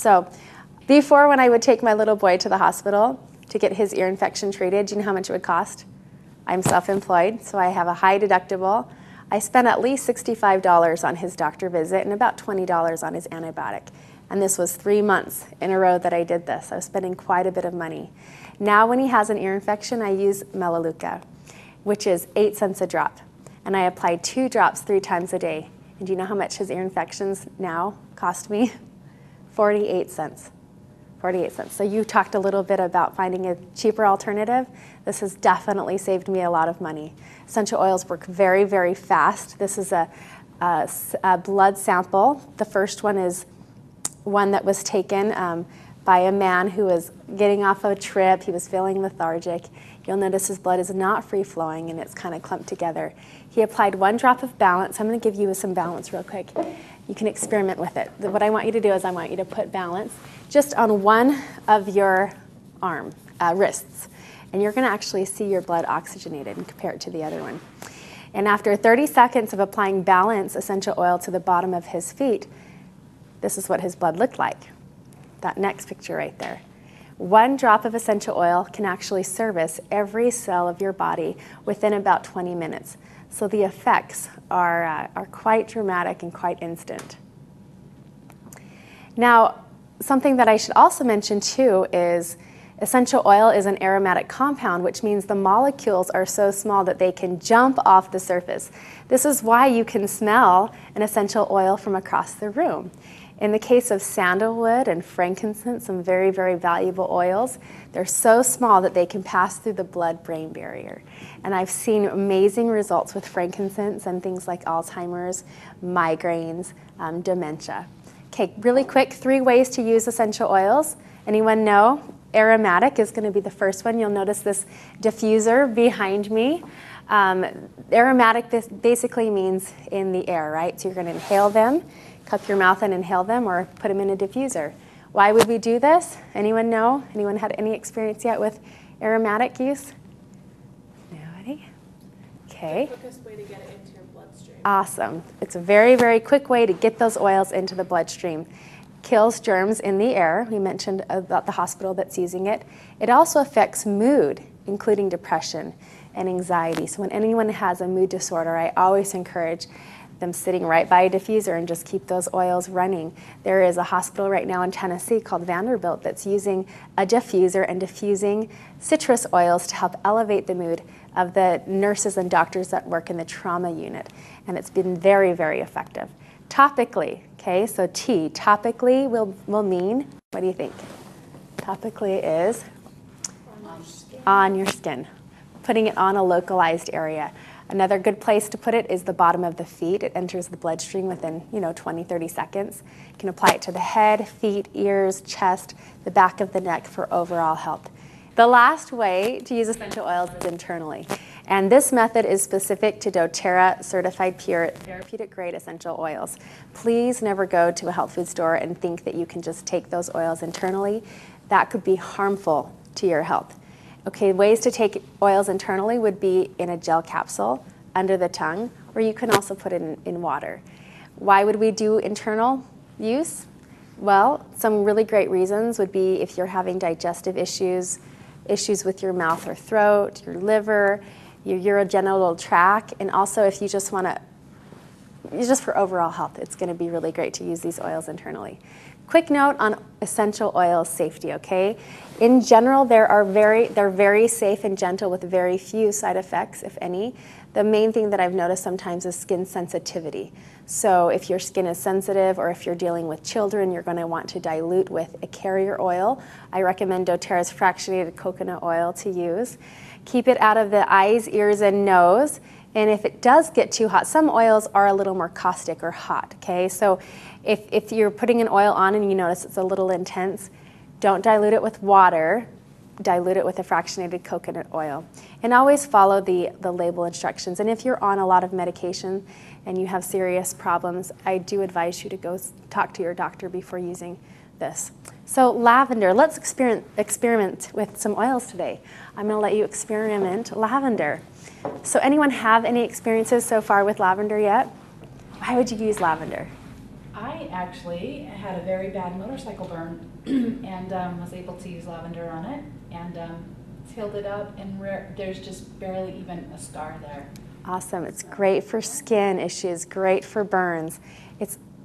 So before, when I would take my little boy to the hospital to get his ear infection treated, do you know how much it would cost? I'm self-employed, so I have a high deductible. I spent at least $65 on his doctor visit and about $20 on his antibiotic. And this was 3 months in a row that I did this. I was spending quite a bit of money. Now when he has an ear infection, I use Melaleuca, which is 8 cents a drop. And I apply 2 drops 3 times a day. And do you know how much his ear infections now cost me? 48 cents. 48 cents. So you talked a little bit about finding a cheaper alternative. This has definitely saved me a lot of money. Essential oils work very, very fast. This is a blood sample. The first one is one that was taken by a man who was getting off a trip. He was feeling lethargic. You'll notice his blood is not free-flowing and it's kind of clumped together. He applied 1 drop of Balance. I'm going to give you some Balance real quick. You can experiment with it. What I want you to do is I want you to put Balance just on one of your wrists. And you're going to actually see your blood oxygenated and compare it to the other one. And after 30 seconds of applying Balance essential oil to the bottom of his feet, this is what his blood looked like. That next picture right there. 1 drop of essential oil can actually service every cell of your body within about 20 minutes. So the effects are quite dramatic and quite instant. Now, something that I should also mention too is essential oil is an aromatic compound, which means the molecules are so small that they can jump off the surface. This is why you can smell an essential oil from across the room. In the case of sandalwood and frankincense, some very, very valuable oils, they're so small that they can pass through the blood-brain barrier. And I've seen amazing results with frankincense and things like Alzheimer's, migraines, dementia. Okay, really quick, 3 ways to use essential oils. Anyone know? Aromatic is going to be the first one. You'll notice this diffuser behind me. Aromatic basically means in the air, right? So you're going to inhale them, cup your mouth and inhale them, or put them in a diffuser. Why would we do this? Anyone know? Anyone had any experience yet with aromatic use? Nobody? Okay. The quickest way to get it into your bloodstream. Awesome. It's a very, very quick way to get those oils into the bloodstream. Kills germs in the air. We mentioned about the hospital that's using it. It also affects mood, including depression and anxiety. So when anyone has a mood disorder, I always encourage them sitting right by a diffuser and just keep those oils running. There is a hospital right now in Tennessee called Vanderbilt that's using a diffuser and diffusing citrus oils to help elevate the mood of the nurses and doctors that work in the trauma unit. And it's been very, very effective. Topically, okay, so T, topically will mean, what do you think? Topically is on your skin, putting it on a localized area. Another good place to put it is the bottom of the feet. It enters the bloodstream within 20, 30 seconds. You can apply it to the head, feet, ears, chest, the back of the neck for overall health. The last way to use essential oils is internally. And this method is specific to doTERRA certified pure therapeutic grade essential oils. Please never go to a health food store and think that you can just take those oils internally. That could be harmful to your health. Okay, ways to take oils internally would be in a gel capsule under the tongue, or you can also put it in water. Why would we do internal use? Well, some really great reasons would be if you're having digestive issues with your mouth or throat, your liver, your urogenital tract, and also if you just want to, just for overall health, it's going to be really great to use these oils internally. Quick note on essential oil safety, okay? In general, they're very safe and gentle with very few side effects, if any. The main thing that I've noticed sometimes is skin sensitivity. So if your skin is sensitive or if you're dealing with children, you're going to want to dilute with a carrier oil. I recommend doTERRA's fractionated coconut oil to use. Keep it out of the eyes, ears, and nose. And if it does get too hot, some oils are a little more caustic or hot, okay? So if you're putting an oil on and you notice it's a little intense, don't dilute it with water. Dilute it with a fractionated coconut oil. And always follow the label instructions. And if you're on a lot of medication and you have serious problems, I do advise you to go talk to your doctor before using this. So lavender, let's experiment with some oils today. I'm going to let you experiment lavender. So anyone have any experiences so far with lavender yet? Why would you use lavender? I actually had a very bad motorcycle burn and was able to use lavender on it, and it's healed it up, and there's just barely even a scar there. Awesome. It's great for skin issues, great for burns.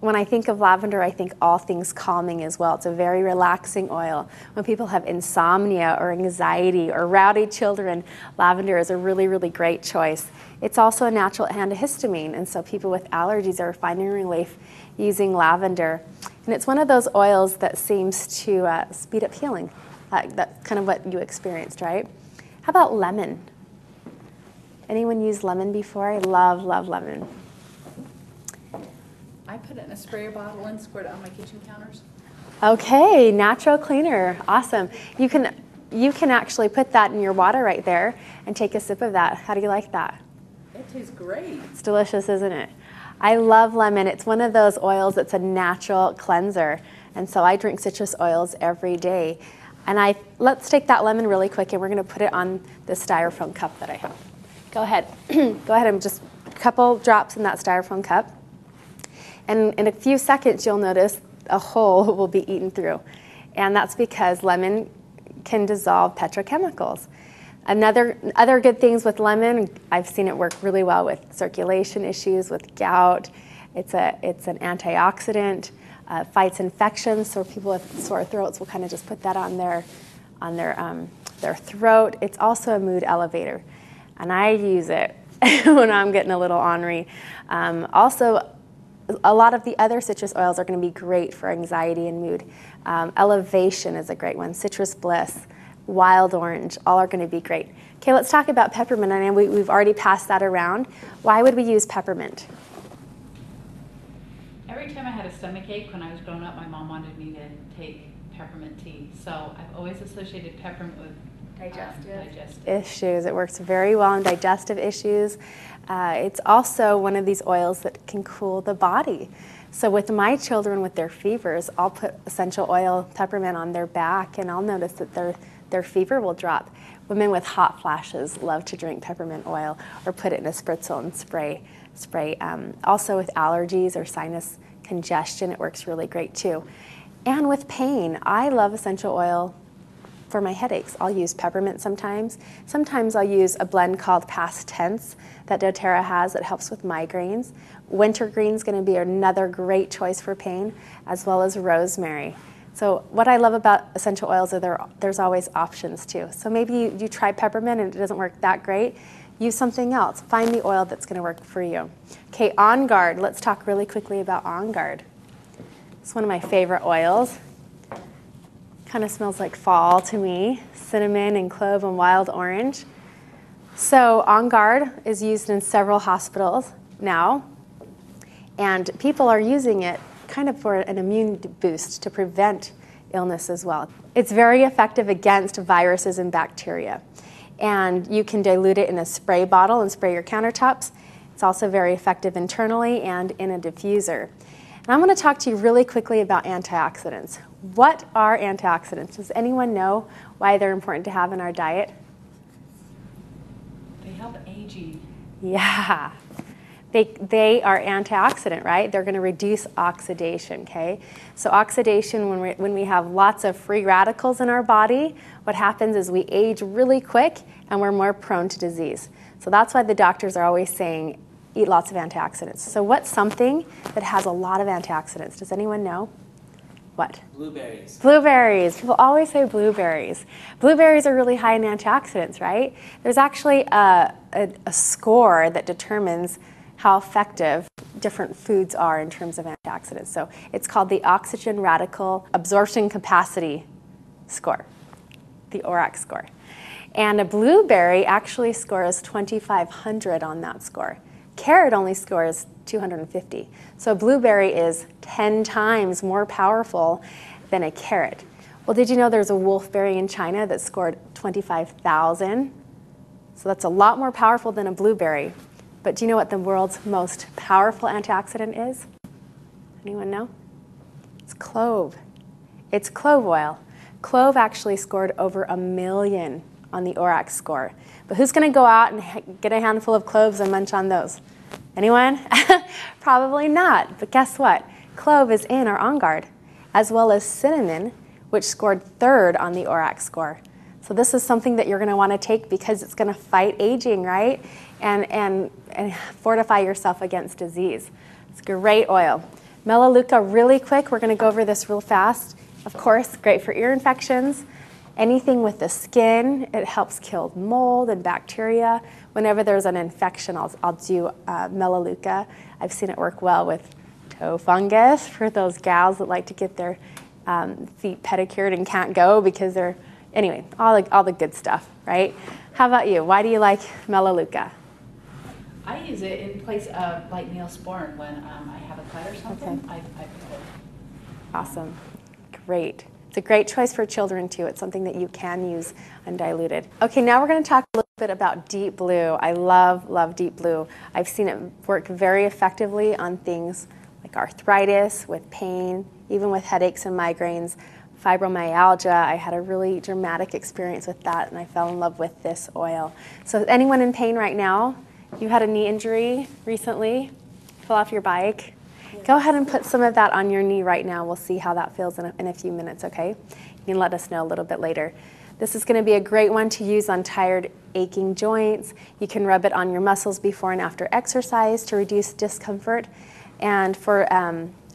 When I think of lavender, I think all things calming as well. It's a very relaxing oil. When people have insomnia or anxiety or rowdy children, lavender is a really, really great choice. It's also a natural antihistamine, and so people with allergies are finding relief using lavender. And it's one of those oils that seems to speed up healing. That's kind of what you experienced, right? How about lemon? Anyone used lemon before? I love, love lemon. I put it in a sprayer bottle and squirt it on my kitchen counters. Okay, natural cleaner, awesome. You can actually put that in your water right there and take a sip of that. How do you like that? It tastes great. It's delicious, isn't it? I love lemon. It's one of those oils that's a natural cleanser, and so I drink citrus oils every day. And let's take that lemon really quick, and we're going to put it on the styrofoam cup that I have. Go ahead. Go ahead and just a couple drops in that styrofoam cup. And in a few seconds, you'll notice a hole will be eaten through. And that's because lemon can dissolve petrochemicals. Other good things with lemon, I've seen it work really well with circulation issues, with gout. It's an antioxidant, fights infections. So people with sore throats will kind of just put that on their throat. It's also a mood elevator, and I use it when I'm getting a little ornery. Also, a lot of the other citrus oils are going to be great for anxiety and mood. Elevation is a great one. Citrus Bliss, Wild Orange, all are going to be great. Okay, let's talk about peppermint. I know we've already passed that around. Why would we use peppermint? Every time I had a stomach ache when I was growing up, my mom wanted me to take peppermint tea. So I've always associated peppermint with digestive issues. It works very well in digestive issues. It's also one of these oils that can cool the body. So with my children with their fevers, I'll put essential oil peppermint on their back, and I'll notice that their fever will drop. Women with hot flashes love to drink peppermint oil or put it in a spritzel and spray. Also with allergies or sinus congestion, it works really great too. And with pain, I love essential oil for my headaches. I'll use peppermint sometimes. Sometimes I'll use a blend called Past Tense that doTERRA has that helps with migraines. Wintergreen is going to be another great choice for pain, as well as rosemary. So what I love about essential oils is there's always options too. So maybe you try peppermint and it doesn't work that great. Use something else. Find the oil that's going to work for you. Okay, On Guard. Let's talk really quickly about On Guard. It's one of my favorite oils. Kind of smells like fall to me. Cinnamon and clove and wild orange. So On Guard is used in several hospitals now, and people are using it kind of for an immune boost to prevent illness as well. It's very effective against viruses and bacteria, and you can dilute it in a spray bottle and spray your countertops. It's also very effective internally and in a diffuser. And I'm going to talk to you really quickly about antioxidants. What are antioxidants? Does anyone know why they're important to have in our diet? They help aging. Yeah. They are antioxidant, right? They're going to reduce oxidation, okay? So oxidation, when we have lots of free radicals in our body, what happens is we age really quick and we're more prone to disease. So that's why the doctors are always saying, eat lots of antioxidants. So what's something that has a lot of antioxidants? Does anyone know? What? Blueberries. Blueberries. People always say blueberries. Blueberries are really high in antioxidants, right? There's actually a score that determines how effective different foods are in terms of antioxidants. So it's called the Oxygen Radical Absorption Capacity score, the ORAC score. And a blueberry actually scores 2,500 on that score. Carrot only scores 250. So a blueberry is 10 times more powerful than a carrot. Well, did you know there's a wolfberry in China that scored 25,000? So that's a lot more powerful than a blueberry. But do you know what the world's most powerful antioxidant is? Anyone know? It's clove. It's clove oil. Clove actually scored over 1 million on the ORAC score. But who's going to go out and get a handful of cloves and munch on those? Anyone? Probably not. But guess what? Clove is in our On Guard, as well as cinnamon, which scored 3rd on the ORAC score. So this is something that you're going to want to take because it's going to fight aging, right? And fortify yourself against disease. It's a great oil. Melaleuca, really quick, we're going to go over this real fast. Of course, great for ear infections. Anything with the skin, it helps kill mold and bacteria. Whenever there's an infection, I'll do Melaleuca. I've seen it work well with toe fungus for those gals that like to get their feet pedicured and can't go because they're, anyway, all the good stuff, right? How about you? Why do you like Melaleuca? I use it in place of like Neosporin when I have a cut or something. Okay. I put it. Awesome. Great. It's a great choice for children too. It's something that you can use undiluted. Okay, now we're going to talk a little bit about Deep Blue. I love Deep Blue. I've seen it work very effectively on things like arthritis, with pain, even with headaches and migraines, fibromyalgia. I had a really dramatic experience with that, and I fell in love with this oil. So anyone in pain right now? You had a knee injury recently, fell off your bike. Go ahead and put some of that on your knee right now. We'll see how that feels in a few minutes, okay? You can let us know a little bit later. This is going to be a great one to use on tired, aching joints. You can rub it on your muscles before and after exercise to reduce discomfort. And for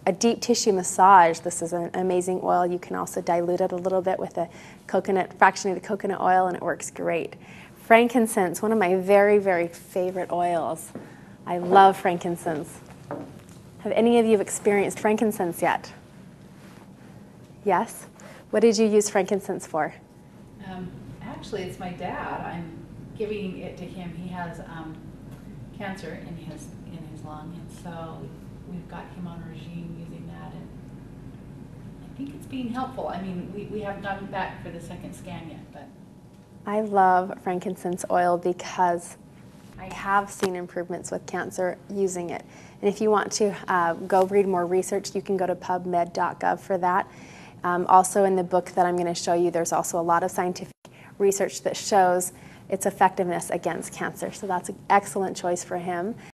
a deep tissue massage, this is an amazing oil. You can also dilute it a little bit with a fractionated coconut oil, and it works great. Frankincense, one of my very favorite oils. I love frankincense. Have any of you experienced frankincense yet? Yes? What did you use frankincense for? Actually, it's my dad. I'm giving it to him. He has cancer in his lung, and so we've got him on a regime using that, and I think it's being helpful. I mean, we haven't gone back for the second scan yet, but I love frankincense oil because I have seen improvements with cancer using it. And if you want to go read more research, you can go to pubmed.gov for that. Also in the book that I'm going to show you, there's also a lot of scientific research that shows its effectiveness against cancer. So that's an excellent choice for him.